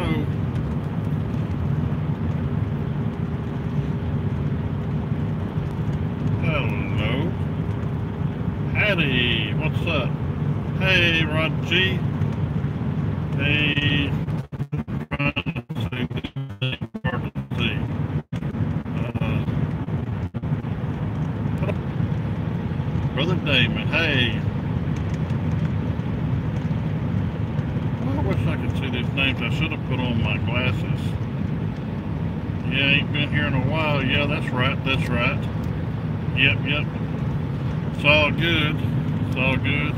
Hello. Hello. Howdy. What's up? Hey, Rod G. Hey, Brother Damon. Hey. Well, I wish I could see these names. I should have put on my glasses. Yeah, ain't been here in a while. Yeah, that's right. That's right. Yep. It's all good. It's all good.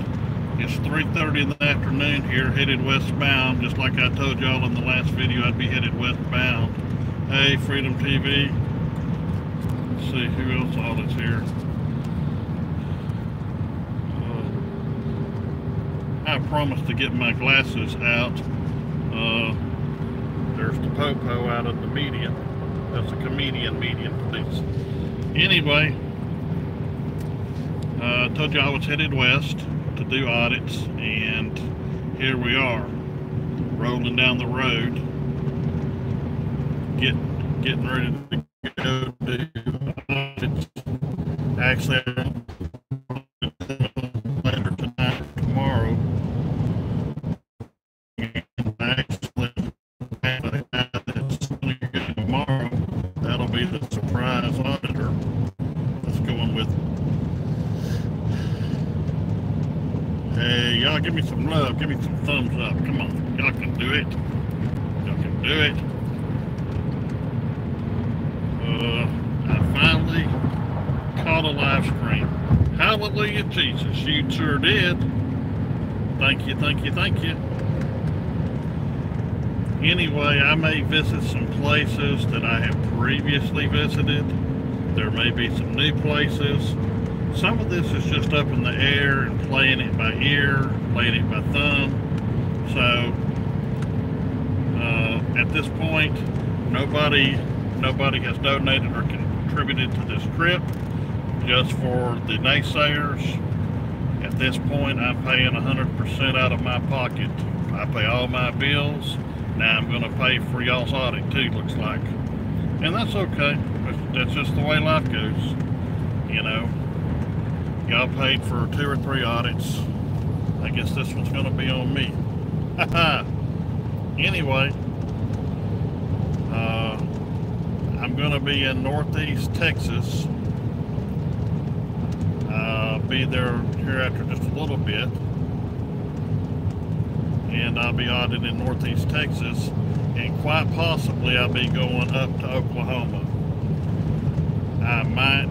It's 3:30 in the afternoon here, headed westbound. Just like I told y'all in the last video, I'd be headed westbound. Hey, Freedom TV. Let's see who else all is here. I promised to get my glasses out. There's the Popo out of the median. That's a comedian median, please. Anyway, I told you I was headed west to do audits, and here we are, rolling down the road, getting ready to go do audits. Actually, later tonight, tomorrow. Tomorrow, that'll be the surprise auditor that's going with. Hey, y'all give me some love, give me some thumbs up. Come on, y'all can do it. Y'all can do it. I finally caught a live stream. Hallelujah, Jesus, you sure did. Thank you, thank you, thank you. Anyway, I may visit some places that I have previously visited. There may be some new places. Some of this is just up in the air and playing it by ear, playing it by thumb. So, at this point, nobody has donated or contributed to this trip, just for the naysayers. At this point, I'm paying 100% out of my pocket. I pay all my bills. Now I'm going to pay for y'all's audit too, looks like. And that's okay. That's just the way life goes. You know, y'all paid for 2 or 3 audits. I guess this one's going to be on me. Anyway, I'm going to be in Northeast Texas. I'll be there here after just a little bit. And I'll be auditing Northeast Texas, and quite possibly I'll be going up to Oklahoma. I might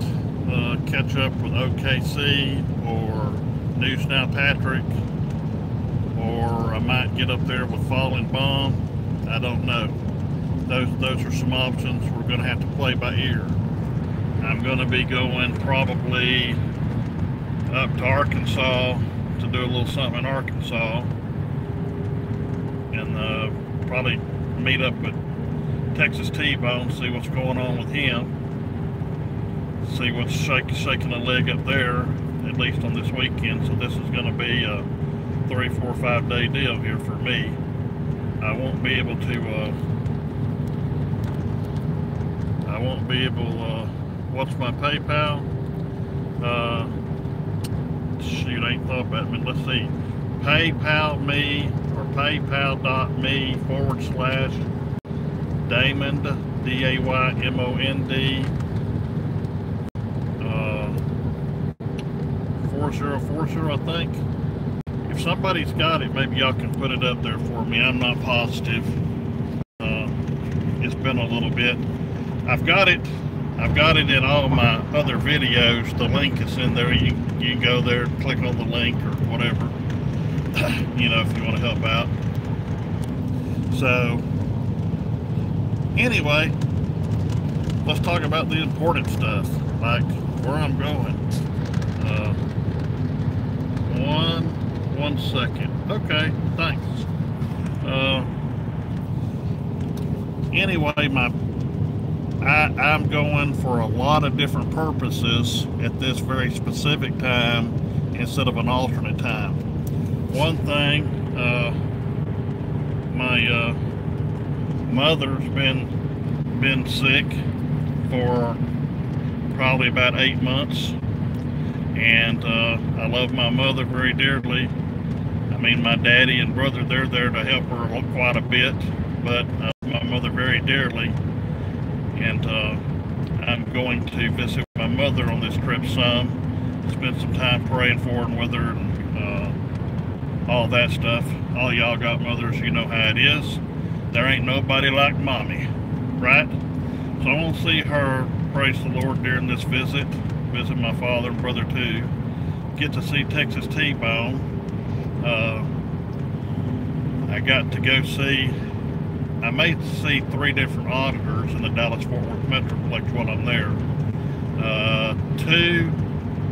catch up with OKC or News Now Patrick, or I might get up there with Falling Bomb. I don't know. Those are some options we're going to have to play by ear. I'm going to be going probably up to Arkansas to do a little something in Arkansas. And probably meet up with Texas T-Bone, see what's going on with him, see what's shaking a leg up there, at least on this weekend. So this is going to be a 3, 4, 5 day deal here for me. I won't be able to, what's my PayPal? Shoot, I ain't thought about it, but let's see. PayPal me, or paypal.me/Daymond, D-A-Y-M-O-N-D 4040, I think. If somebody's got it, maybe y'all can put it up there for me. I'm not positive. It's been a little bit. I've got it in all my other videos. The link is in there. You can go there, click on the link or whatever. You know, if you want to help out. So, anyway, let's talk about the important stuff, like where I'm going. One second. Okay, thanks. Anyway, I'm going for a lot of different purposes at this very specific time instead of an alternate time. One thing, my mother's been sick for probably about 8 months, and I love my mother very dearly. I mean, my daddy and brother, they're there to help her quite a bit, but I love my mother very dearly, and I'm going to visit my mother on this trip some, spend some time praying for her and with her, and all that stuff. All y'all got mothers, you know how it is. There ain't nobody like mommy, right? So I want to see her, praise the Lord, during this visit my father and brother too, get to see Texas T-Bone. I got to go see, I may see 3 different auditors in the Dallas-Fort Worth Metroplex while I'm there.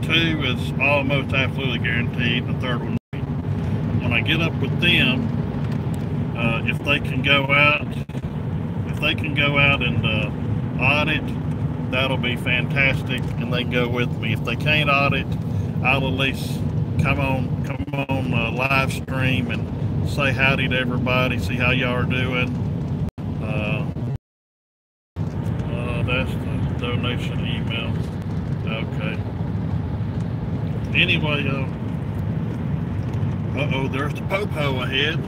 Two is almost absolutely guaranteed. The third one, when I get up with them, if they can go out and audit, that'll be fantastic, and they can go with me. If they can't audit, I'll at least come on live stream and say howdy to everybody, see how y'all are doing. That's the donation email. Okay. Anyway, there's the Popo ahead.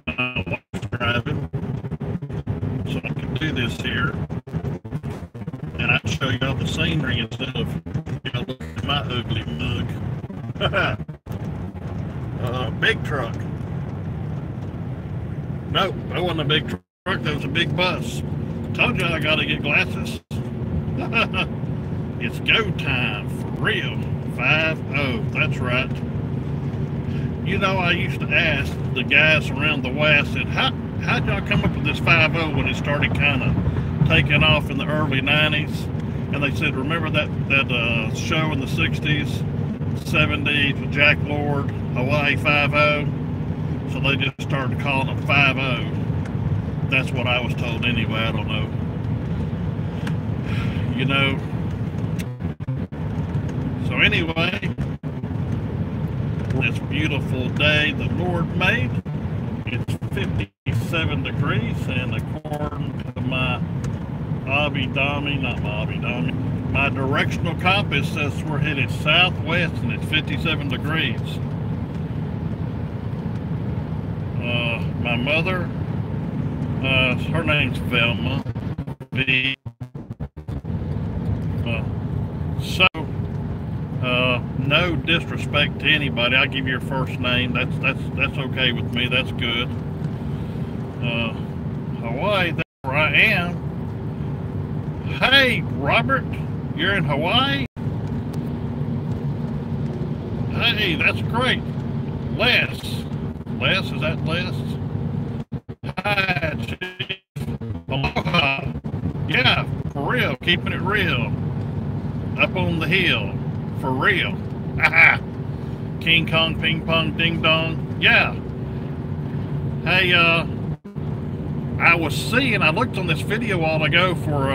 My wife's driving, so I can do this here, and I can show y'all the scenery instead of look at my ugly mug. Big truck. Nope, that wasn't a big truck. That was a big bus. Told you I gotta get glasses. It's go time for real. 5-0. That's right. You know, I used to ask the guys around the way. I said, how'd y'all come up with this 5-0 when it started kind of taking off in the early 90s? And they said, remember that show in the 60s, 70s with Jack Lord, Hawaii 5-0? So they just started calling it 5-0. That's what I was told anyway. I don't know. You know. So anyway, this beautiful day the Lord made. It's 57 degrees, and according to my my directional compass says we're headed southwest, and it's 57 degrees. My mother, her name's Velma. No disrespect to anybody. I'll give you your first name. That's okay with me. That's good. Hawaii, that's where I am. Hey, Robert, you're in Hawaii? Hey, that's great. Les, is that Les? Hi, Chief. Aloha. Yeah, for real, keeping it real. Up on the hill, for real. Haha. King Kong, ping pong, ding dong. Yeah. Hey, I was seeing, I looked on this video a while ago for,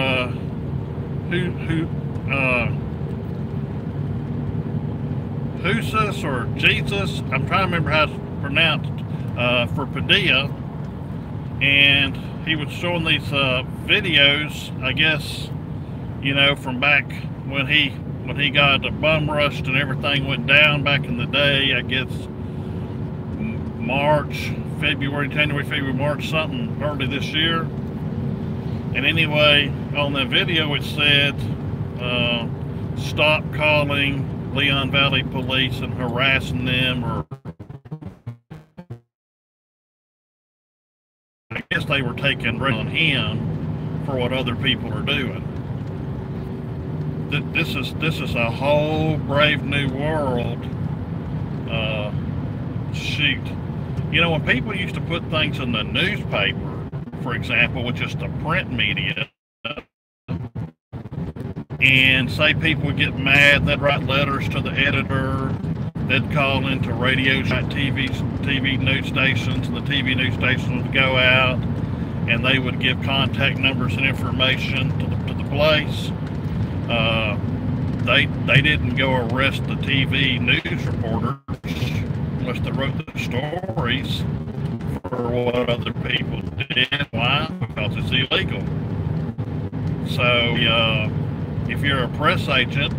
Husus or Jesus, I'm trying to remember how it's pronounced, for Padilla, and he was showing these videos, I guess, you know, from back when he got bum rushed and everything went down back in the day, I guess January, February, March, something early this year. And anyway, on the video it said, stop calling Leon Valley Police and harassing them, or I guess they were taking on him for what other people are doing. This is a whole brave new world. Shoot, you know, when people used to put things in the newspaper, for example, which is the print media, and say people would get mad, they'd write letters to the editor, they'd call into radio, TV news stations, and the TV news stations would go out and they would give contact numbers and information to the place. They didn't go arrest the TV news reporters unless they wrote the stories for what other people in. Why? Because it's illegal. So if you're a press agent,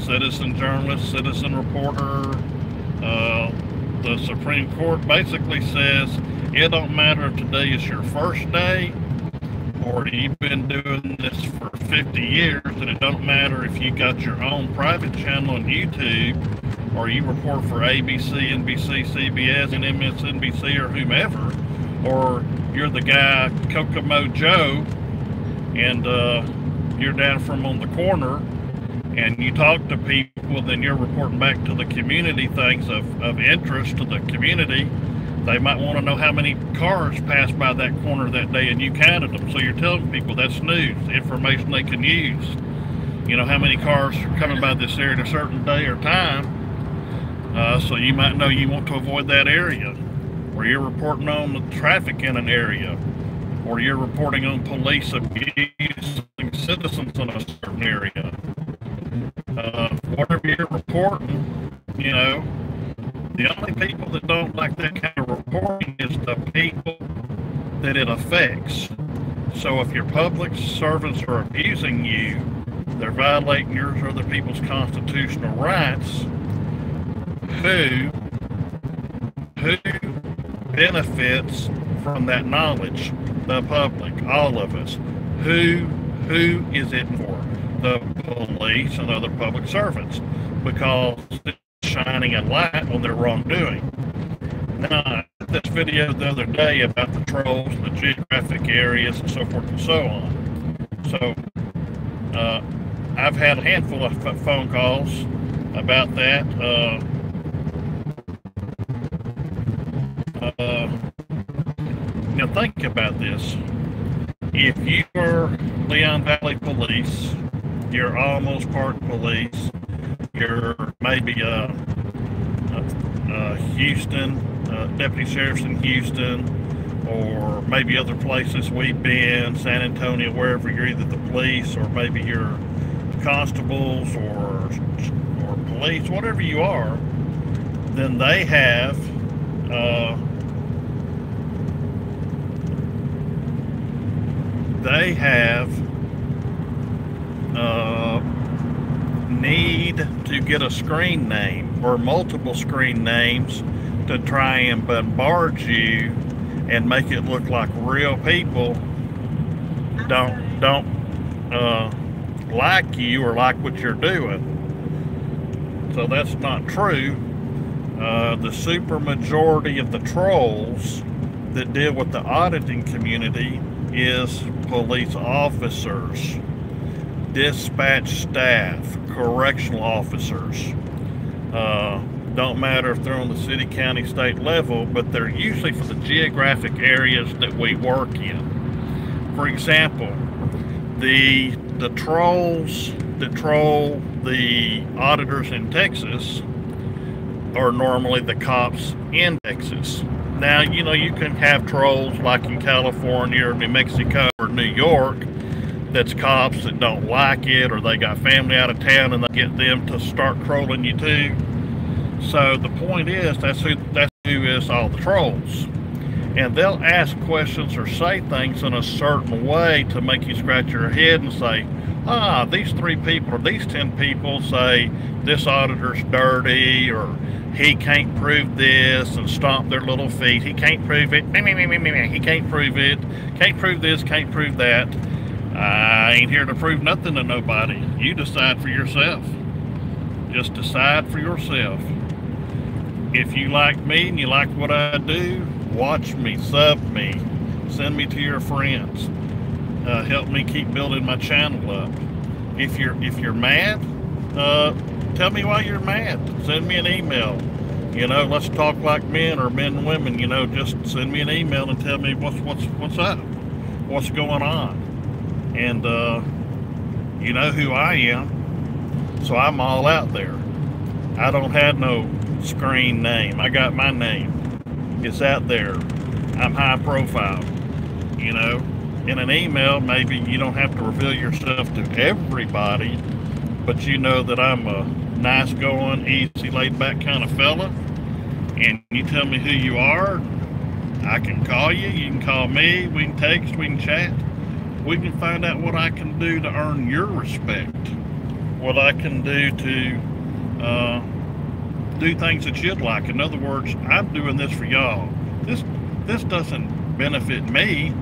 citizen journalist, citizen reporter, the Supreme Court basically says it don't matter if today is your first day or you've been doing this for 50 years, and it don't matter if you got your own private channel on YouTube or you report for ABC, NBC, CBS, and MSNBC or whomever, or you're the guy Kokomo Joe and you're down from on the corner and you talk to people, then you're reporting back to the community things of interest to the community. They might want to know how many cars passed by that corner that day and you counted them. So you're telling people that's news, information they can use. You know, how many cars are coming by this area at a certain day or time. So you might know you want to avoid that area. Or you're reporting on the traffic in an area. Or you're reporting on police abusing citizens in a certain area. Whatever you're reporting, you know, the only people that don't like that kind of reporting is the people that it affects. So if your public servants are abusing you, they're violating yours or other people's constitutional rights, who benefits from that knowledge? The public, all of us. Who is it for? The police and other public servants, because it's shining a light on their wrongdoing. Now, I did this video the other day about the trolls, the geographic areas, and so forth and so on. So, I've had a handful of phone calls about that. Now, think about this. If you're Leon Valley Police, you're Almost Park Police, you're maybe Houston, Deputy Sheriffs in Houston, or maybe other places we've been, San Antonio, wherever you're either the police or maybe you're constables or police, whatever you are, then they have need to get a screen name or multiple screen names to try and bombard you and make it look like real people don't like you or like what you're doing. So that's not true. The super majority of the trolls that deal with the auditing community is police officers, dispatch staff, correctional officers. Don't matter if they're on the city, county, state level, but they're usually for the geographic areas that we work in. For example, the trolls that troll the auditors in Texas are normally the cops in Texas. Now, you know, you can have trolls like in California or New Mexico or New York that's cops that don't like it, or they got family out of town and they get them to start trolling you too. So the point is, that's who is all the trolls. And they'll ask questions or say things in a certain way to make you scratch your head and say, these 3 people or these 10 people say this auditor's dirty, or he can't prove this, and stomp their little feet. He can't prove it. He can't prove it. Can't prove this, can't prove that. I ain't here to prove nothing to nobody. You decide for yourself. Just decide for yourself. If you like me and you like what I do, watch me, sub me, send me to your friends. Help me keep building my channel up. If you're mad, tell me why you're mad. Send me an email. You know, let's talk like men or men and women. You know, just send me an email and tell me what's up, what's going on. And you know who I am, so I'm all out there. I don't have no screen name. I got my name. It's out there. I'm high profile. You know, in an email, maybe you don't have to reveal yourself to everybody, but you know that I'm a nice going, easy, laid back kind of fella, and you tell me who you are, I can call you, you can call me, we can text, we can chat. We can find out what I can do to earn your respect, what I can do to do things that you'd like. In other words, I'm doing this for y'all. This doesn't benefit me.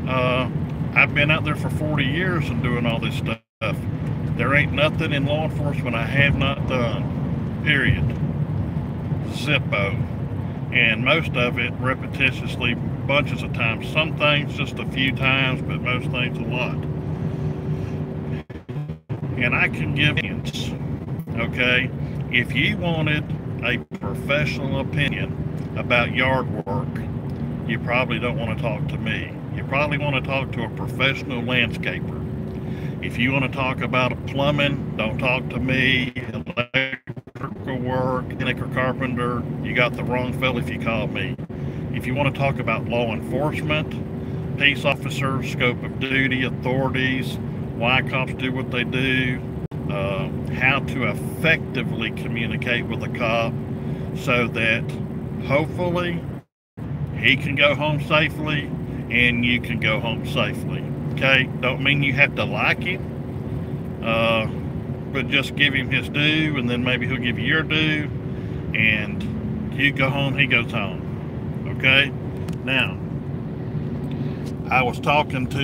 I've been out there for 40 years and doing all this stuff. There ain't nothing in law enforcement I have not done, period. Zippo. And most of it repetitiously, bunches of times. Some things just a few times, but most things a lot. And I can give hints, okay? If you wanted a professional opinion about yard work, you probably don't want to talk to me. You probably want to talk to a professional landscaper. If you want to talk about plumbing, don't talk to me. Electrical work, mechanic or carpenter, you got the wrong fellow if you call me. If you want to talk about law enforcement, peace officers, scope of duty, authorities, why cops do what they do, how to effectively communicate with a cop so that hopefully he can go home safely and you can go home safely. Okay? Don't mean you have to like him, but just give him his due, and then maybe he'll give you your due, and you go home, he goes home. Okay? Now, I was talking to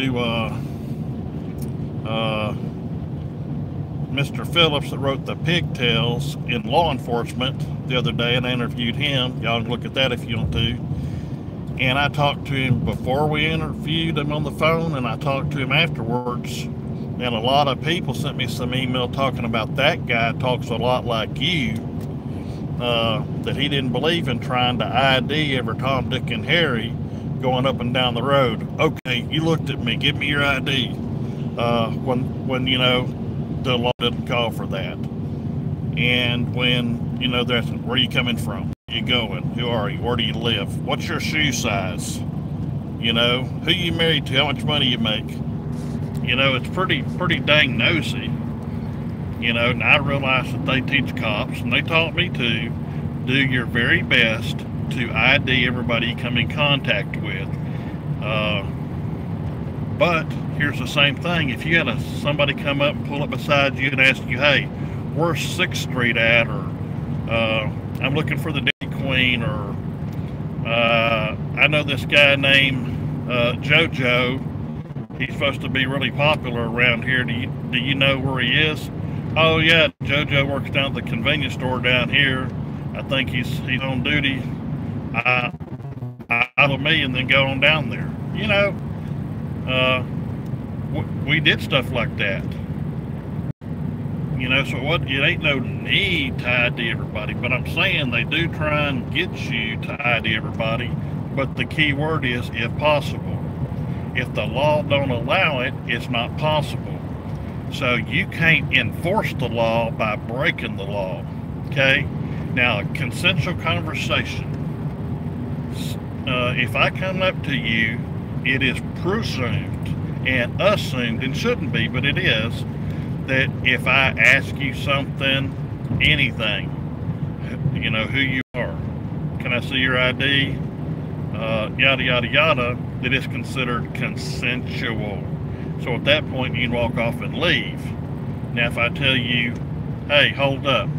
Mr. Phillips that wrote the Pigtails in Law Enforcement the other day, and I interviewed him. Y'all can look at that if you want to. And I talked to him before we interviewed him on the phone, and I talked to him afterwards. And a lot of people sent me some email talking about that guy talks a lot like you, that he didn't believe in trying to ID every Tom, Dick, and Harry going up and down the road. Okay, you looked at me, give me your ID. When you know, the law didn't call for that. And when, you know, there's, where are you coming from? Where you going? Who are you? Where do you live? What's your shoe size? You know, who you married to? How much money you make? You know, it's pretty dang nosy. You know, and I realize that they teach cops, and they taught me to do your very best to ID everybody you come in contact with. But here's the same thing. If you had somebody come up and pull up beside you and ask you, hey, where's 6th Street at? Or I'm looking for the Dairy Queen. Or I know this guy named JoJo. He's supposed to be really popular around here. Do you know where he is? Oh, yeah, JoJo works down at the convenience store down here. I think he's on duty. Follow me and then go on down there. You know, we did stuff like that. You know, so it ain't no need to ID everybody, but I'm saying they do try and get you to ID everybody, but the key word is if possible. If the law don't allow it, it's not possible. So you can't enforce the law by breaking the law, okay? Now, a consensual conversation. If I come up to you, it is presumed and assumed, and shouldn't be, but it is, that if I ask you something, anything, you know, who you are, can I see your ID, yada, yada, yada, that is considered consensual. So at that point, you can walk off and leave. Now, if I tell you, hey, hold up,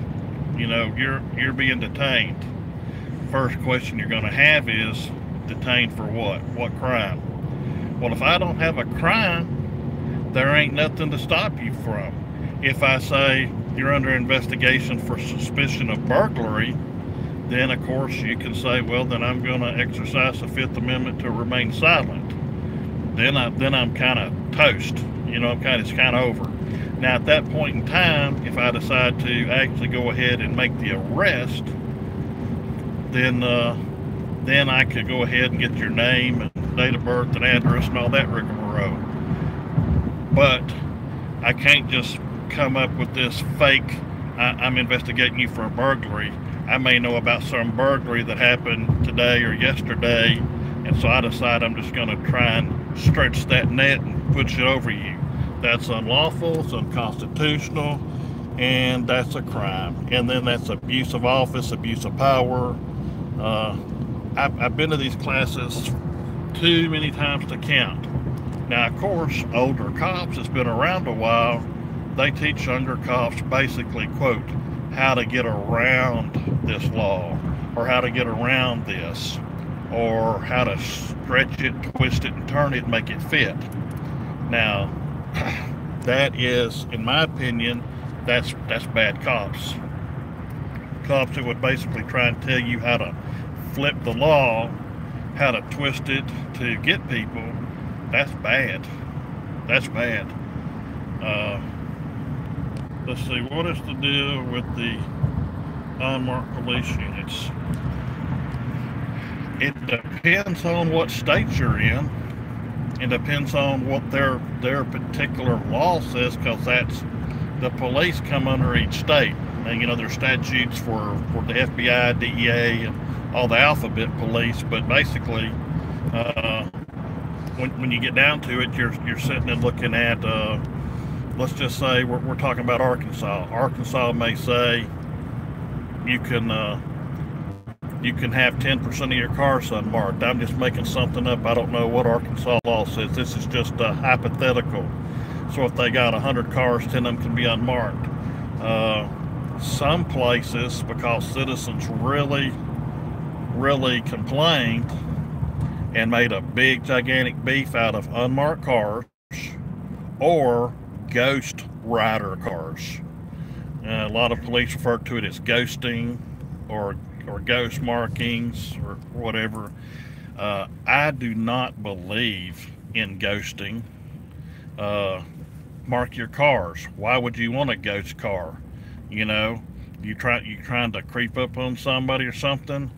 you know, you're being detained, first question you're going to have is, detained for what? What crime? Well, if I don't have a crime, there ain't nothing to stop you from. If I say you're under investigation for suspicion of burglary, then of course you can say, well, then I'm going to exercise the Fifth Amendment to remain silent. Then I'm kind of toast. You know, it's kind of over. Now, at that point in time, if I decide to actually go ahead and make the arrest, then I could go ahead and get your name and date of birth and address and all that rigmarole. But I can't just come up with this fake, I'm investigating you for a burglary. I may know about some burglary that happened today or yesterday, and so I decide I'm just going to try and stretch that net and push it over you. That's unlawful, it's unconstitutional, and that's a crime. And then that's abuse of office, abuse of power, I've been to these classes too many times to count. Now, of course, older cops that's been around a while, they teach younger cops basically, quote, how to get around this law, or how to get around this, or how to stretch it, twist it, and turn it, and make it fit. Now, that is, in my opinion, that's bad cops. Cops that would basically try and tell you how to flip the law, how to twist it to get people. That's bad. That's bad. Let's see, what is the deal with the unmarked police units? It depends on what state you're in. It depends on what their particular law says, because that's, the police come under each state. And you know, there's statutes for the FBI, DEA, and all the alphabet police. But basically, when you get down to it, you're sitting and looking at, let's just say we're talking about Arkansas. Arkansas may say you can have 10% of your cars unmarked. I'm just making something up. I don't know what Arkansas law says. This is just hypothetical. So if they got 100 cars, 10 of them can be unmarked. Some places, because citizens really complained and made a big gigantic beef out of unmarked cars or ghost rider cars. A lot of police refer to it as ghosting or ghost markings or whatever. I do not believe in ghosting. Mark your cars. Why would you want a ghost car? You know, you trying to creep up on somebody or something?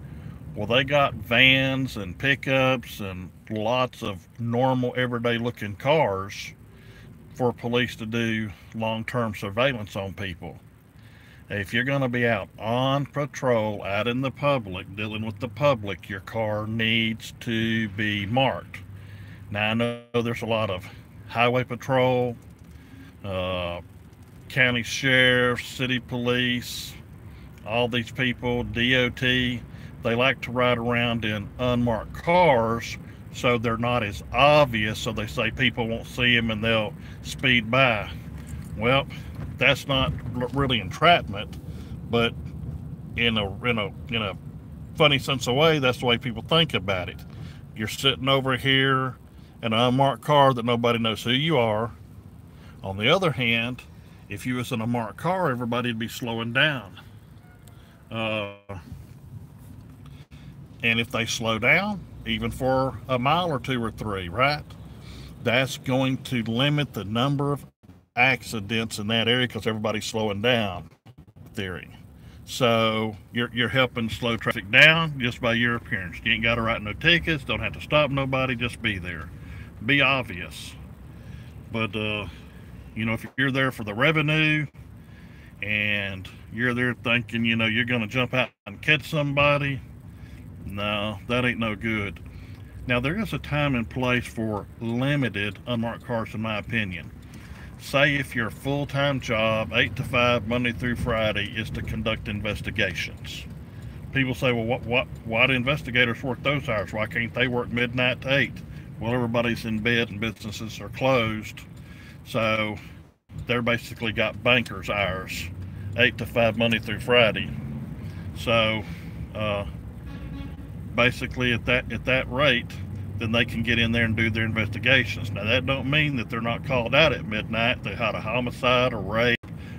Well, they got vans and pickups and lots of normal everyday looking cars for police to do long-term surveillance on people. If you're going to be out on patrol, out in the public, dealing with the public, your car needs to be marked. Now, I know there's a lot of highway patrol, county sheriffs, city police, all these people, DOT, they like to ride around in unmarked cars so they're not as obvious, so they say people won't see them and they'll speed by. Well, that's not really entrapment, but in a funny sense of way, that's the way people think about it. You're sitting over here in an unmarked car that nobody knows who you are. On the other hand, if you was in a marked car, everybody'd be slowing down. And if they slow down, even for a mile or two or three, right? That's going to limit the number of accidents in that area because everybody's slowing down, theory. So you're helping slow traffic down just by your appearance. You ain't got to write no tickets, don't have to stop nobody, just be there. Be obvious. But, you know, if you're there for the revenue and you're there thinking, you know, you're going to jump out and catch somebody, no, that ain't no good. Now, there is a time and place for limited unmarked cars, in my opinion. Say if your full-time job, 8 to 5, Monday through Friday, is to conduct investigations. People say, well, why do investigators work those hours? Why can't they work midnight to 8? Well, everybody's in bed and businesses are closed. So they're basically got banker's hours, 8 to 5, Monday through Friday. So basically at that rate, then they can get in there and do their investigations. Now, that don't mean that they're not called out at midnight. They had a homicide, a rape,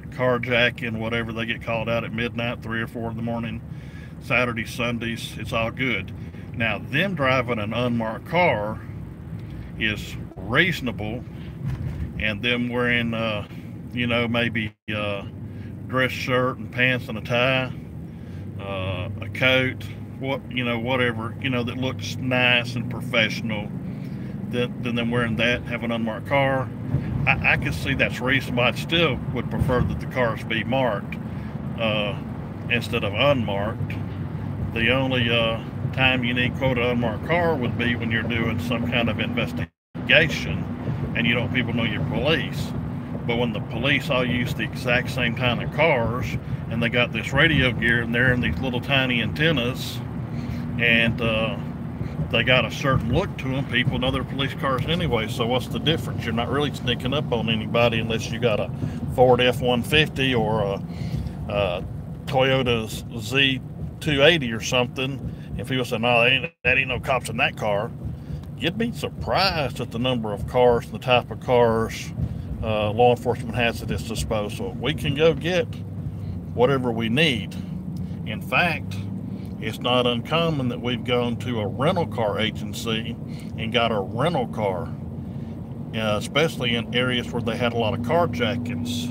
carjacking, whatever, they get called out at midnight, 3 or 4 in the morning, Saturdays, Sundays, it's all good. Now, them driving an unmarked car is reasonable, and them wearing, you know, maybe dress shirt and pants and a tie, a coat, whatever, you know, that looks nice and professional, then them wearing that, have an unmarked car, I can see that's reasonable. I still would prefer that the cars be marked instead of unmarked. The only time you need, quote, an unmarked car would be when you're doing some kind of investigation and you don't want people to know you're police. But when the police all use the exact same kind of cars and they got this radio gear and they're in these little tiny antennas, and they got a certain look to them. People know they're police cars anyway, so what's the difference? You're not really sneaking up on anybody unless you got a Ford F-150 or a Toyota Z280 or something. If people say, no, that ain't no cops in that car, you'd be surprised at the number of cars and the type of cars law enforcement has at its disposal. We can go get whatever we need. In fact, it's not uncommon that we've gone to a rental car agency and got a rental car, especially in areas where they had a lot of carjackings.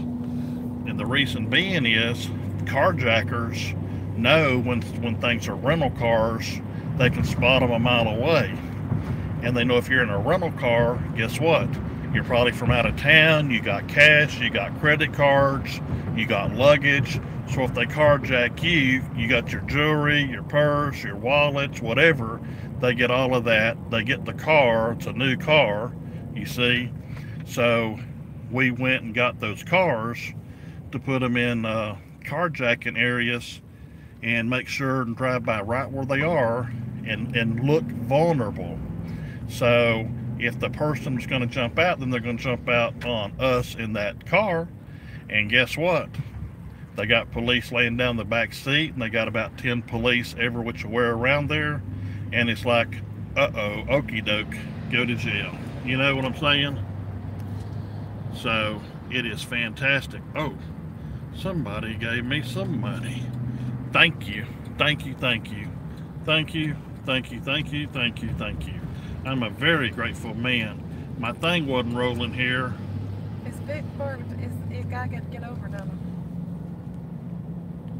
And the reason being is carjackers know when things are rental cars, they can spot them a mile away. And they know if you're in a rental car, guess what? You're probably from out of town, you got cash, you got credit cards, you got luggage. So if they carjack you, you got your jewelry, your purse, your wallets, whatever. They get all of that. They get the car. It's a new car, you see. So we went and got those cars to put them in carjacking areas and make sure and drive by right where they are and look vulnerable. So if the person's going to jump out, then they're going to jump out on us in that car. And guess what? They got police laying down the back seat, and they got about 10 police every which way around there. And it's like, uh-oh, okie doke, go to jail. You know what I'm saying? So it is fantastic. Oh, somebody gave me some money. Thank you, thank you, thank you. Thank you, thank you, thank you, thank you, thank you. I'm a very grateful man. My thing wasn't rolling here. It's big for it's got to get over, doesn't it?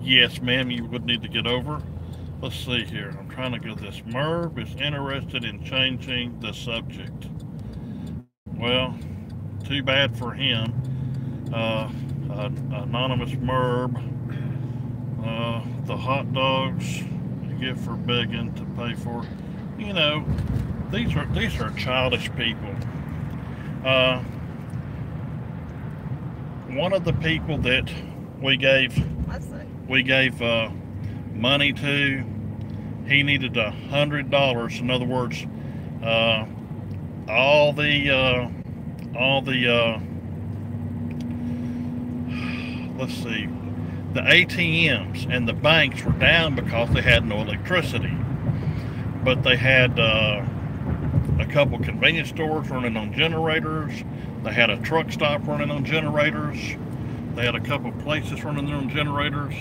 Yes, ma'am, you would need to get over. Let's see here. I'm trying to go this. Merv is interested in changing the subject. Well, too bad for him. Anonymous Merv. The hot dogs you get for begging to pay for. You know, these are childish people. One of the people that we gave money to, he needed $100. In other words, all the let's see, the ATMs and the banks were down because they had no electricity, but they had a couple convenience stores running on generators. They had a truck stop running on generators. They had a couple places running their own generators.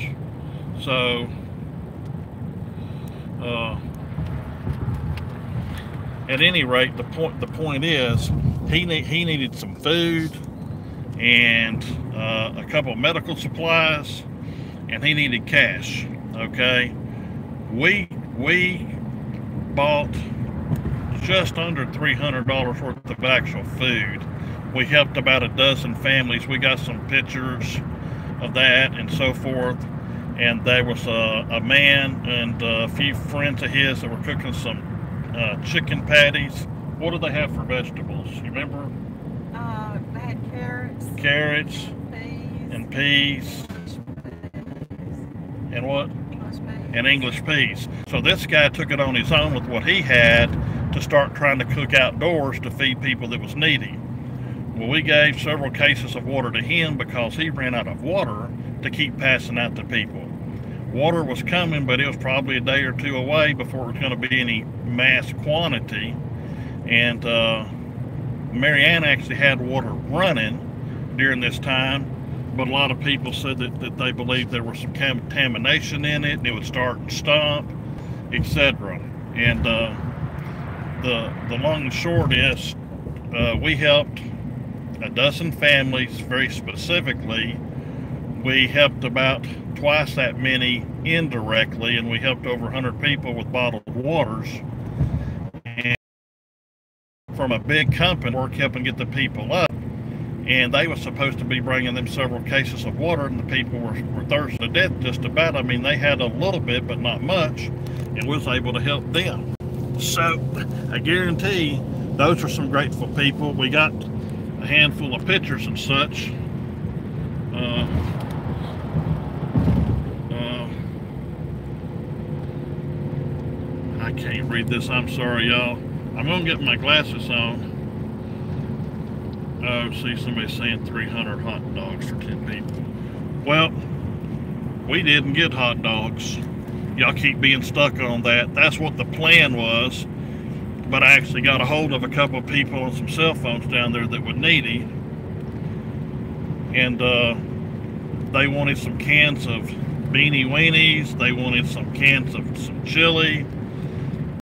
So, at any rate, the point is, he needed some food and a couple medical supplies, and he needed cash. Okay, we bought just under $300 worth of actual food. We helped about a dozen families. We got some pictures of that and so forth. And there was a man and a few friends of his that were cooking some chicken patties. What did they have for vegetables? You remember? They had carrots. Peas. And peas. And what? English peas. And English peas. So this guy took it on his own with what he had to start trying to cook outdoors to feed people that was needy. Well, we gave several cases of water to him because he ran out of water to keep passing out to people. Water was coming, but it was probably a day or two away before it was going to be any mass quantity. And Marianne actually had water running during this time, but a lot of people said that they believed there was some contamination in it, and it would start and stop, etc. And the long and short is, we helped a dozen families very specifically. We helped about twice that many indirectly, and we helped over 100 people with bottled waters. And from a big company, we're helping get the people up, and they were supposed to be bringing them several cases of water, and the people were thirsty to death just about. I mean, they had a little bit, but not much, and was able to help them. So I guarantee those are some grateful people. We got a handful of pictures and such. can't read this. I'm sorry, y'all. I'm gonna get my glasses on. Oh, see, somebody's saying 300 hot dogs for 10 people. Well, we didn't get hot dogs. Y'all keep being stuck on that. That's what the plan was. But I actually got a hold of a couple of people on some cell phones down there that were needy. And they wanted some cans of beanie weenies. They wanted some cans of some chili.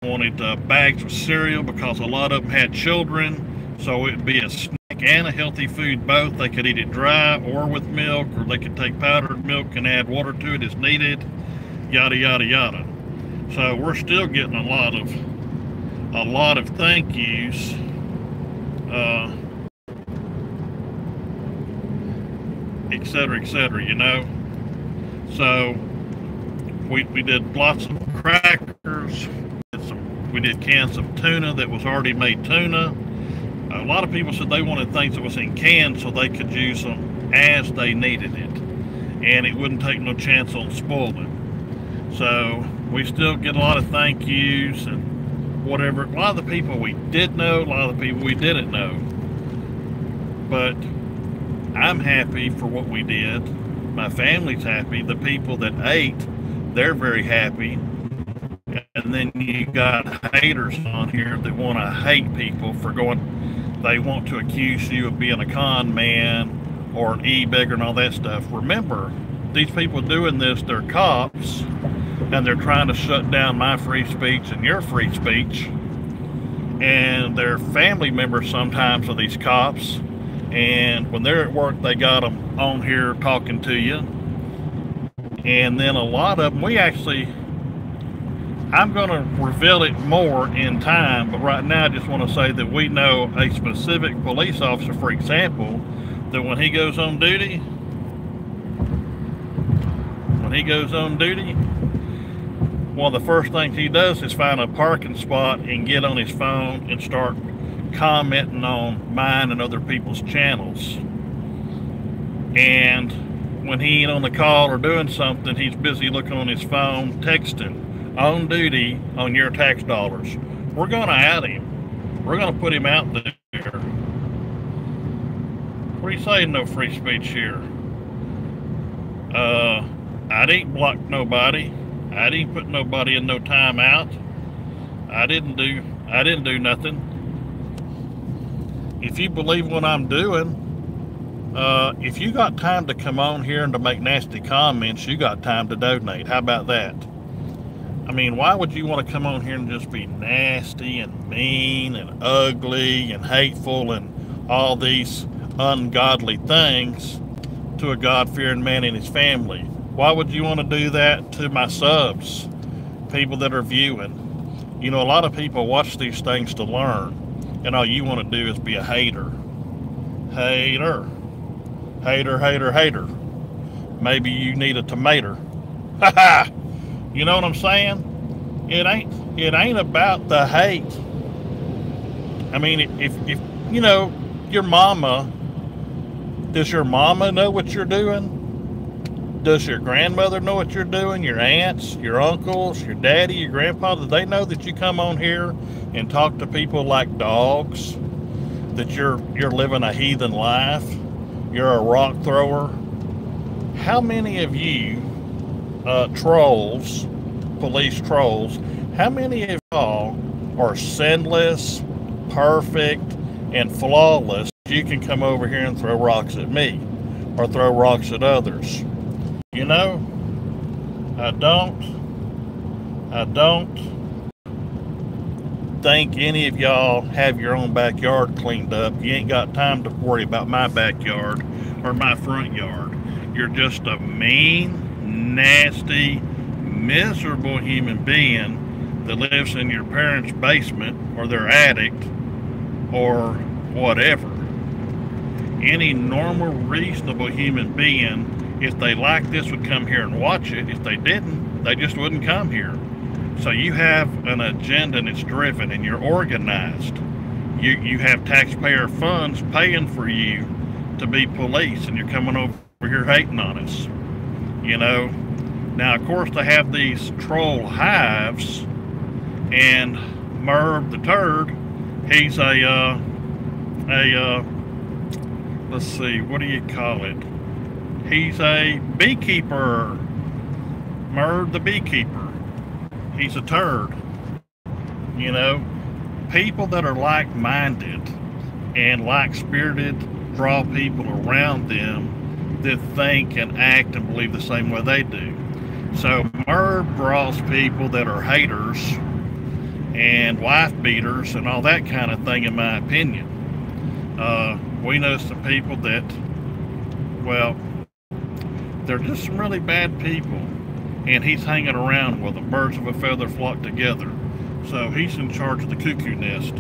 Wanted bags of cereal because a lot of them had children. So it'd be a snack and a healthy food both. They could eat it dry or with milk, or they could take powdered milk and add water to it as needed. Yada, yada, yada. So we're still getting a lot of thank yous. Et cetera, you know. So we did lots of crackers. We did cans of tuna that was already made tuna. A lot of people said they wanted things that was in cans so they could use them as they needed it, and it wouldn't take no chance on spoiling. So we still get a lot of thank yous and whatever. A lot of the people we did know, a lot of the people we didn't know. But I'm happy for what we did. My family's happy. The people that ate, they're very happy. And then you got haters on here that want to hate people for going, they want to accuse you of being a con man or an e-beggar and all that stuff. Remember, these people doing this, they're cops, and they're trying to shut down my free speech and your free speech. And they're family members sometimes of these cops. And when they're at work, they got them on here talking to you. And then a lot of them, I'm going to reveal it more in time, but right now I just want to say that we know a specific police officer, for example, that when he goes on duty, one of the first things he does is find a parking spot and get on his phone and start commenting on mine and other people's channels. And when he ain't on the call or doing something, he's busy looking on his phone, texting, on duty on your tax dollars. We're gonna out him. We're gonna put him out there. What are you saying, no free speech here? I didn't block nobody. I didn't put nobody in no timeout. I didn't do nothing. If you believe what I'm doing, if you got time to come on here and to make nasty comments, you got time to donate. How about that? I mean, why would you want to come on here and just be nasty and mean and ugly and hateful and all these ungodly things to a God-fearing man and his family? Why would you want to do that to my subs, people that are viewing? You know, a lot of people watch these things to learn, and all you want to do is be a hater. Hater. Hater, hater, hater. Maybe you need a tomato. Ha ha! You know what I'm saying? It ain't about the hate. I mean, if you know, your mama, does your mama know what you're doing? Does your grandmother know what you're doing? Your aunts, your uncles, your daddy, your grandpa, do they know that you come on here and talk to people like dogs? That you're living a heathen life? You're a rock thrower? How many of you trolls, police trolls, how many of y'all are sinless, perfect, and flawless? You can come over here and throw rocks at me or throw rocks at others. You know, I don't think any of y'all have your own backyard cleaned up. You ain't got time to worry about my backyard or my front yard. You're just a mean, nasty, miserable human being that lives in your parents' basement or their attic or whatever. Any normal, reasonable human being, if they like this, would come here and watch it. If they didn't, they just wouldn't come here. So you have an agenda and it's driven and you're organized. You have taxpayer funds paying for you to be police, and you're coming over here hating on us. You know, now of course they have these troll hives And Merv the Turd, he's let's see, what do you call it? He's a beekeeper. Merv the beekeeper. He's a turd. You know, people that are like-minded and like-spirited draw people around them that think and act and believe the same way they do. So Merv draws people that are haters and wife beaters and all that kind of thing, in my opinion. We know some people that, well, they're just some really bad people, and he's hanging around with them. Birds of a feather flock together. So he's in charge of the cuckoo nest.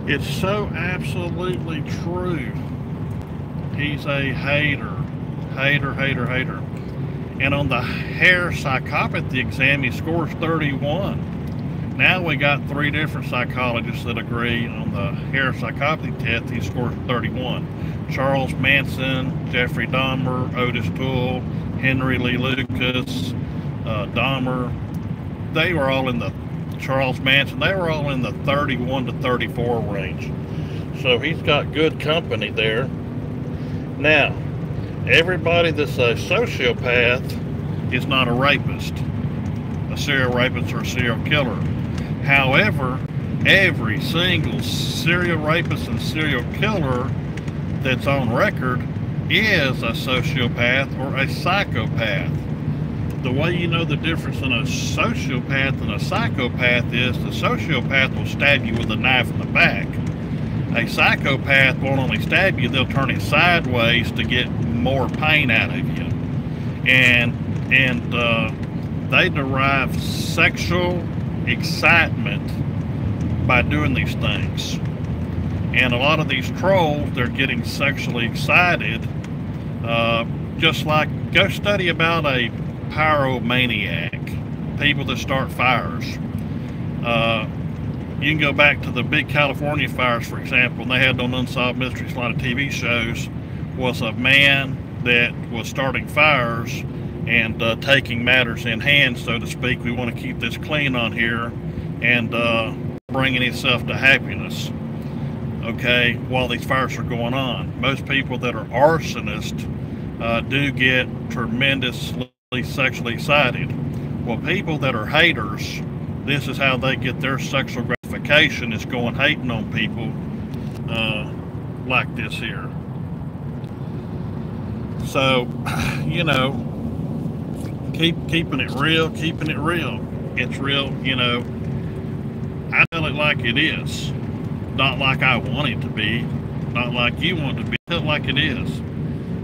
It's so absolutely true. He's a hater. Hater. And on the hair psychopathy exam, he scores 31. Now we got 3 different psychologists that agree on the hair psychopathy test. He scores 31. Charles Manson, Jeffrey Dahmer, Otis Toole, Henry Lee Lucas, Dahmer. They were all in the Charles Manson. They were all in the 31 to 34 range. So he's got good company there. Now, everybody that's a sociopath is not a rapist, a serial rapist or a serial killer. However, every single serial rapist and serial killer that's on record is a sociopath or a psychopath. The way you know the difference in a sociopath and a psychopath is the sociopath will stab you with a knife in the back. A psychopath won't only stab you, they'll turn it sideways to get more pain out of you. And they derive sexual excitement by doing these things. And a lot of these trolls, they're getting sexually excited. Just like, go study about a pyromaniac, people that start fires. You can go back to the big California fires, for example, and they had on Unsolved Mysteries, a lot of TV shows, was a man that was starting fires and taking matters in hand, so to speak. We want to keep this clean on here, and bringing himself to happiness, okay, while these fires are going on. Most people that are arsonists do get tremendously sexually excited. Well, people that are haters, this is how they get their sexual gratification, is going hating on people like this here. So, you know, keeping it real. It's real, you know. I tell it like it is. Not like I want it to be. Not like you want it to be. I tell it like it is.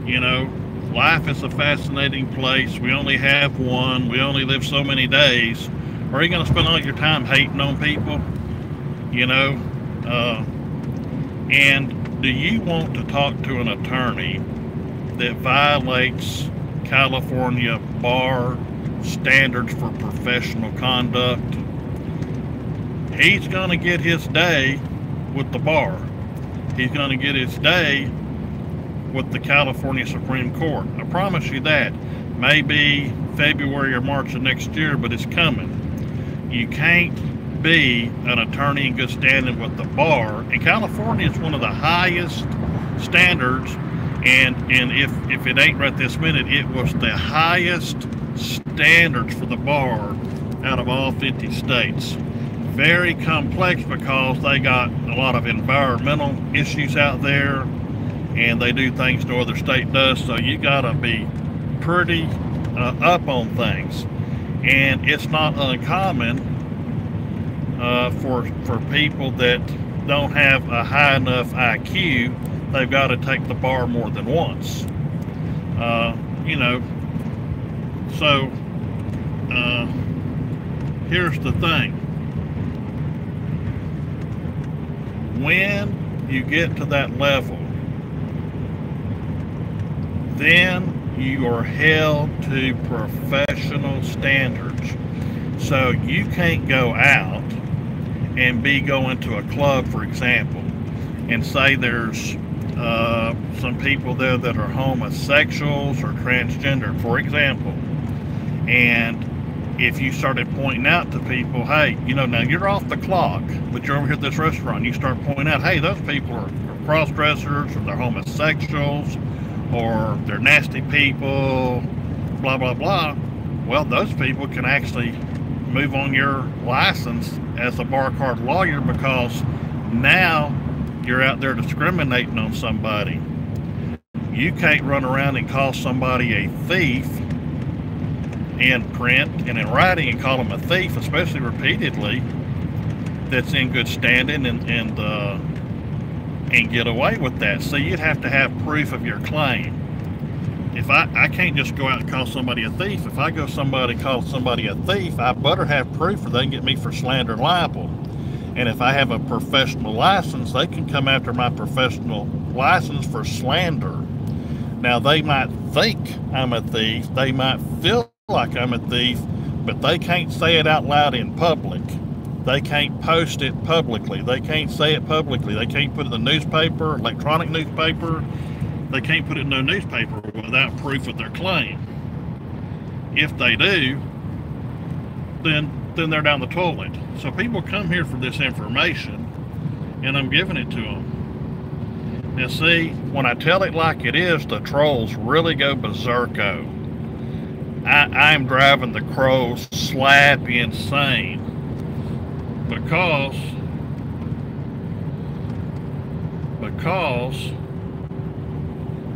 You know, life is a fascinating place. We only have one. We only live so many days. Are you going to spend all your time hating on people? You know? And do you want to talk to an attorney that violates California bar standards for professional conduct? He's going to get his day with the bar. He's going to get his day with the California Supreme Court. I promise you that. Maybe February or March of next year, but it's coming. You can't be an attorney in good standing with the bar. And California is one of the highest standards, and if it ain't right this minute, it was the highest standards for the bar out of all 50 states. Very complex because they got a lot of environmental issues out there, and they do things no other state does, so you gotta be pretty up on things. And it's not uncommon for people that don't have a high enough IQ, they've got to take the bar more than once. You know, so here's the thing. When you get to that level, then you are held to professional standards. So you can't go out and be going to a club, for example, and say there's some people there that are homosexuals or transgender, for example, And if you started pointing out to people, hey, you know, now you're off the clock, but you're over here at this restaurant, you start pointing out, hey, those people are cross-dressers, or they're homosexuals, or they're nasty people, blah, blah, blah. Well, those people can actually move on your license as a bar card lawyer, because now you're out there discriminating on somebody. You can't run around and call somebody a thief in print and in writing and call them a thief, especially repeatedly, that's in good standing, and get away with that. So you'd have to have proof of your claim. If I can't just go out and call somebody a thief. If I go call somebody a thief, I better have proof, or they can get me for slander and libel. And if I have a professional license, they can come after my professional license for slander. Now, they might think I'm a thief, they might feel like I'm a thief, but they can't say it out loud in public. They can't post it publicly. They can't say it publicly. They can't put it in the newspaper, electronic newspaper. They can't put it in no newspaper without proof of their claim. If they do, then they're down the toilet. So people come here for this information, and I'm giving it to them. Now see, when I tell it like it is, the trolls really go berserko. I'm driving the crows slap insane, because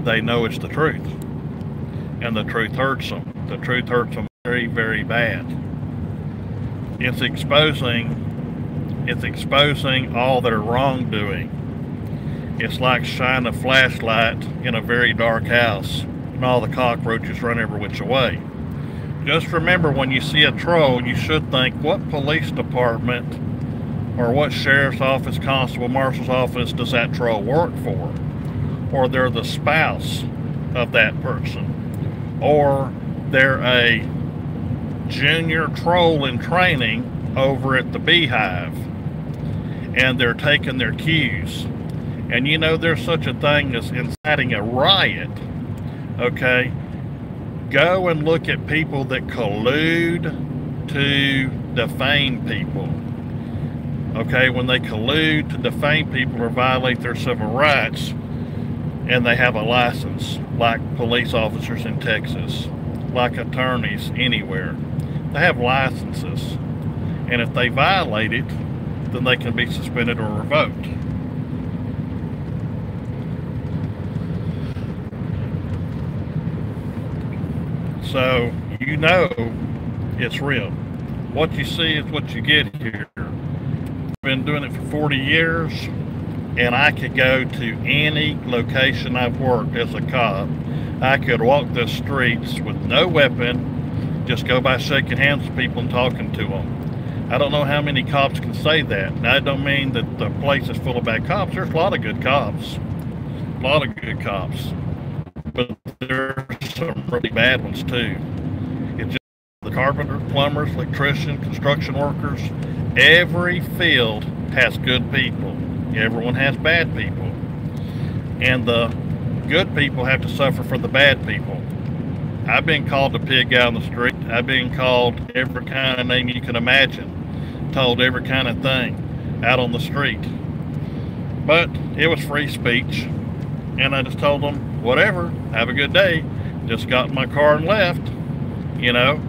they know it's the truth, and the truth hurts them. The truth hurts them very, very bad. It's exposing all their wrongdoing. It's like shining a flashlight in a very dark house, and all the cockroaches run every which way. Just remember, when you see a troll, you should think, what police department or what sheriff's office, constable, marshal's office does that troll work for? Or they're the spouse of that person, or they're a junior troll in training over at the Beehive, and they're taking their cues. And you know, there's such a thing as inciting a riot. Okay, go and look at people that collude to defame people. Okay, when they collude to defame people or violate their civil rights, and they have a license, like police officers in Texas, like attorneys anywhere, they have licenses, and if they violate it, then they can be suspended or revoked. So you know it's real. What you see is what you get here. I've been doing it for 40 years, and I could go to any location I've worked as a cop. I could walk the streets with no weapon, just go by shaking hands with people and talking to them. I don't know how many cops can say that. Now, I don't mean that the place is full of bad cops. There's a lot of good cops. A lot of good cops. But there's some really bad ones too. It's just the carpenters, plumbers, electricians, construction workers. Every field has good people. Everyone has bad people. And the good people have to suffer for the bad people. I've been called a pig out on the street. I've been called every kind of name you can imagine. Told every kind of thing out on the street. But it was free speech. And I just told them, whatever, have a good day. Just got in my car and left. You know,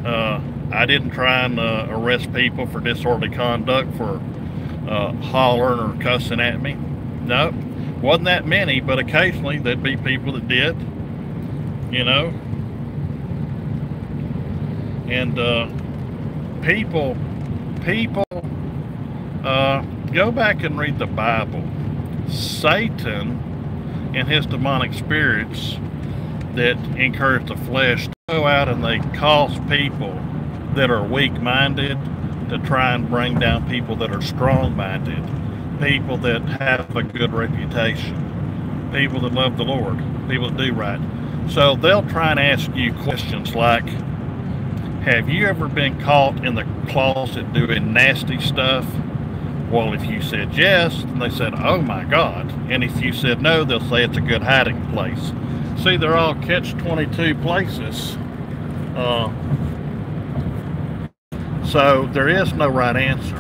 I didn't try and arrest people for disorderly conduct, for hollering or cussing at me. No, wasn't that many, but occasionally there'd be people that did, you know. And people, go back and read the Bible. Satan and his demonic spirits that encourage the flesh to go out and they cause people that are weak-minded to try and bring down people that are strong-minded, people that have a good reputation, people that love the Lord, people that do right. So they'll try and ask you questions like, have you ever been caught in the closet doing nasty stuff? Well, if you said yes, then they said, oh my God. And if you said no, they'll say it's a good hiding place. See, they're all catch-22 places. Uh, so there is no right answer.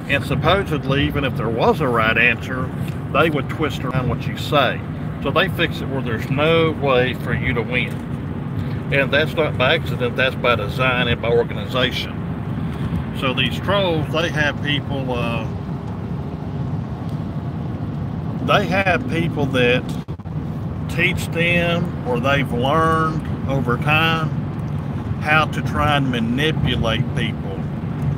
And supposedly, even if there was a right answer, they would twist around what you say. So they fix it where there's no way for you to win. And that's not by accident, that's by design and by organization. So these trolls, they have people that teach them, or they've learned over time, how to try and manipulate people.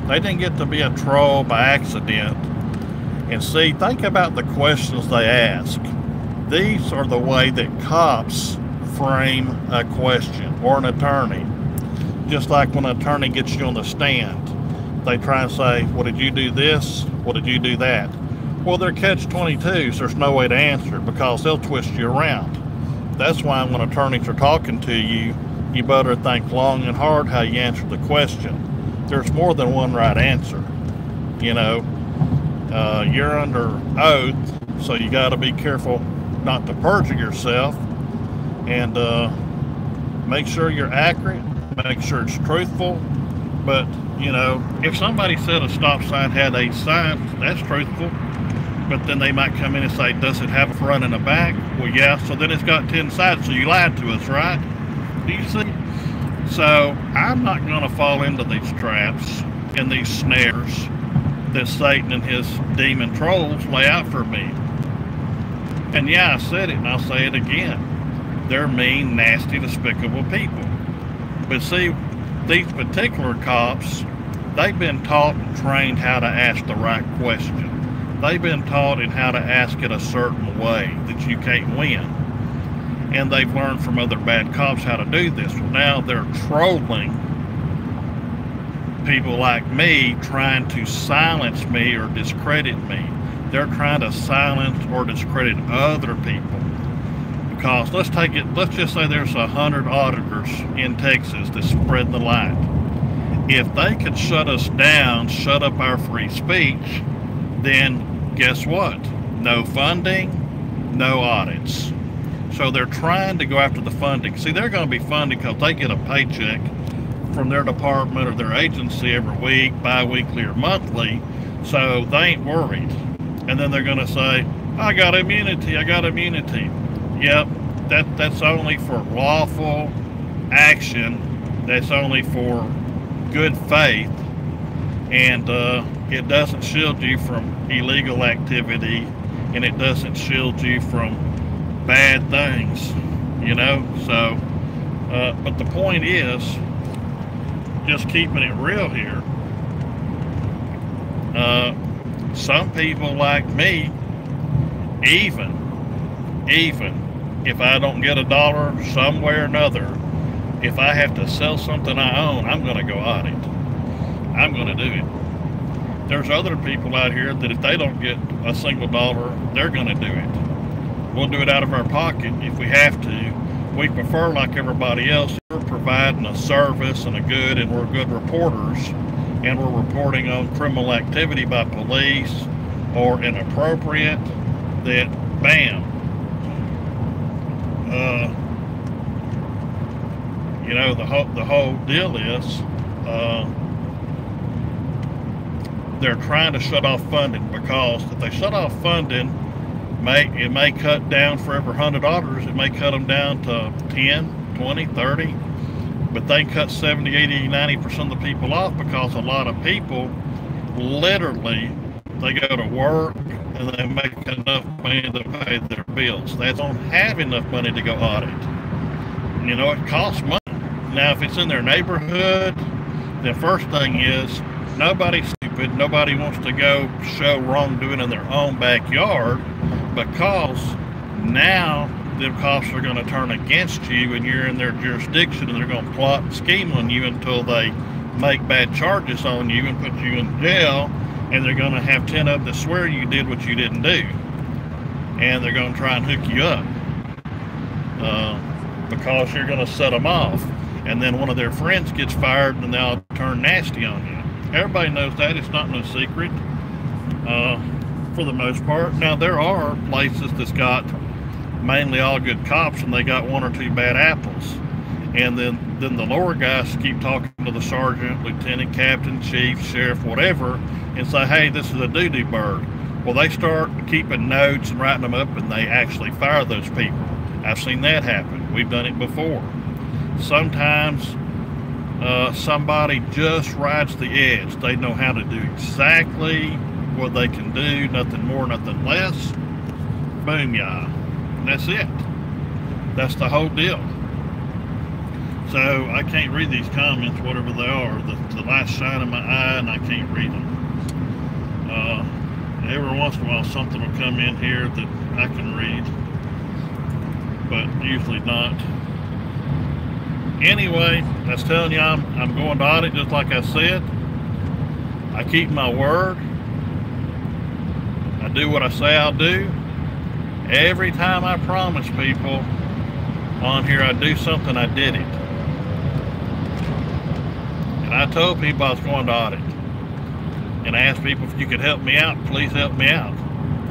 They didn't get to be a troll by accident. And see, think about the questions they ask. These are the way that cops frame a question, or an attorney. Just like when an attorney gets you on the stand, they try and say, well, did you do this? Well, did you do that? Well, they're catch-22s. There's no way to answer it because they'll twist you around. That's why when attorneys are talking to you, you better think long and hard how you answer the question. There's more than one right answer. You know, you're under oath, so you got to be careful not to perjure yourself, and make sure you're accurate, make sure it's truthful. But, you know, if somebody said a stop sign had 8 signs, that's truthful. But then they might come in and say, does it have a front and a back? Well, yeah, so then it's got 10 sides, so you lied to us, right? Do you see? So I'm not going to fall into these traps and these snares that Satan and his demon trolls lay out for me. And yeah, I said it, and I'll say it again. They're mean, nasty, despicable people. But see, these particular cops, they've been taught and trained how to ask the right question. They've been taught in how to ask it a certain way that you can't win. And they've learned from other bad cops how to do this. Well, now they're trolling people like me, trying to silence me or discredit me. They're trying to silence or discredit other people. Because let's just say there's 100 auditors in Texas that spread the light. If they could shut us down, shut up our free speech, then guess what? No funding, no audits. So they're trying to go after the funding. See, they're going to be funding because they get a paycheck from their department or their agency every week, bi-weekly or monthly, so they ain't worried. And then they're going to say, I got immunity, I got immunity. Yep, that's only for lawful action. That's only for good faith. And it doesn't shield you from illegal activity, and it doesn't shield you from bad things, you know. So but the point is, just keeping it real here, some people like me, even if I don't get $1 somewhere or another, if I have to sell something I own, I'm going to go audit. I'm going to do it. There's other people out here that if they don't get a single dollar, they're going to do it. We'll do it out of our pocket if we have to. We prefer, like everybody else, we're providing a service and a good, and we're good reporters, and we're reporting on criminal activity by police or inappropriate, that bam. You know, the whole deal is they're trying to shut off funding, because if they shut off funding, it may cut down for every 100 auditors, it may cut them down to 10, 20, 30, but they cut 70, 80, 90% of the people off, because a lot of people, literally, they go to work and they make enough money to pay their bills. They don't have enough money to go audit. You know, it costs money. Now, if it's in their neighborhood, the first thing is, nobody's stupid. Nobody wants to go show wrongdoing in their own backyard, because now the cops are going to turn against you and you're in their jurisdiction, and they're going to plot and scheme on you until they make bad charges on you and put you in jail, and they're going to have 10 of them that swear you did what you didn't do, and they're going to try and hook you up because you're going to set them off, and then one of their friends gets fired and they'll turn nasty on you. Everybody knows that. It's not no secret for the most part. Now, there are places that's got mainly all good cops and they got 1 or 2 bad apples. And then the lower guys keep talking to the sergeant, lieutenant, captain, chief, sheriff, whatever, and say, hey, this is a doo-doo bird. Well, they start keeping notes and writing them up, and they actually fire those people. I've seen that happen. We've done it before. Sometimes somebody just rides the edge. They know how to do exactly what they can do, nothing more, nothing less. Boom, y'all. That's it. That's the whole deal. So I can't read these comments, whatever they are. The light's shining in my eye and I can't read them. Every once in a while something will come in here that I can read, but usually not. Anyway, I was telling you, I'm going to audit just like I said. I keep my word. I do what I say I'll do. Every time I promise people on here I do something, I did it. And I told people I was going to audit. And I asked people, if you could help me out, please help me out.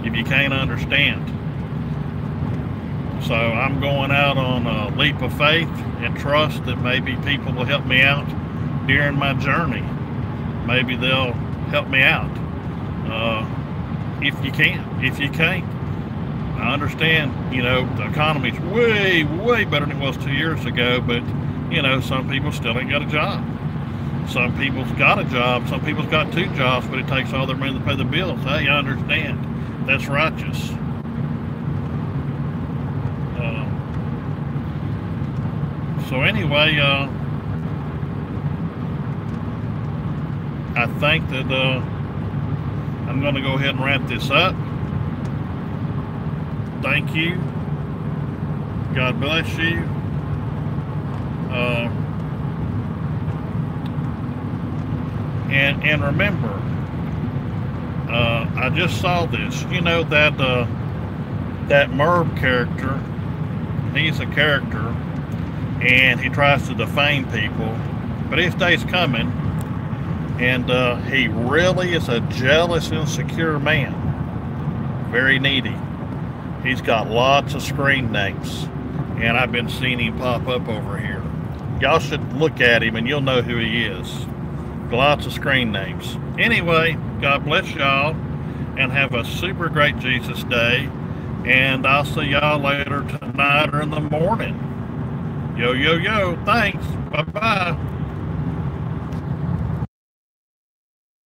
If you can't understand. So I'm going out on a leap of faith and trust that maybe people will help me out during my journey. Maybe they'll help me out. If you can. If you can't, I understand, you know, the economy's way, way better than it was 2 years ago, but, you know, some people still ain't got a job. Some people's got a job, some people's got 2 jobs, but it takes all their money to pay the bills. Hey, I understand. That's righteous. So anyway, I think that I'm going to go ahead and wrap this up. Thank you. God bless you. And remember, I just saw this. You know that that Merv character. He's a character, and he tries to defame people, but his day's coming. And he really is a jealous, insecure man. Very needy. He's got lots of screen names, and I've been seeing him pop up over here. Y'all should look at him and you'll know who he is. Lots of screen names. Anyway, God bless y'all and have a super great Jesus day, and I'll see y'all later tonight or in the morning. Yo, yo, yo. Thanks. Bye-bye.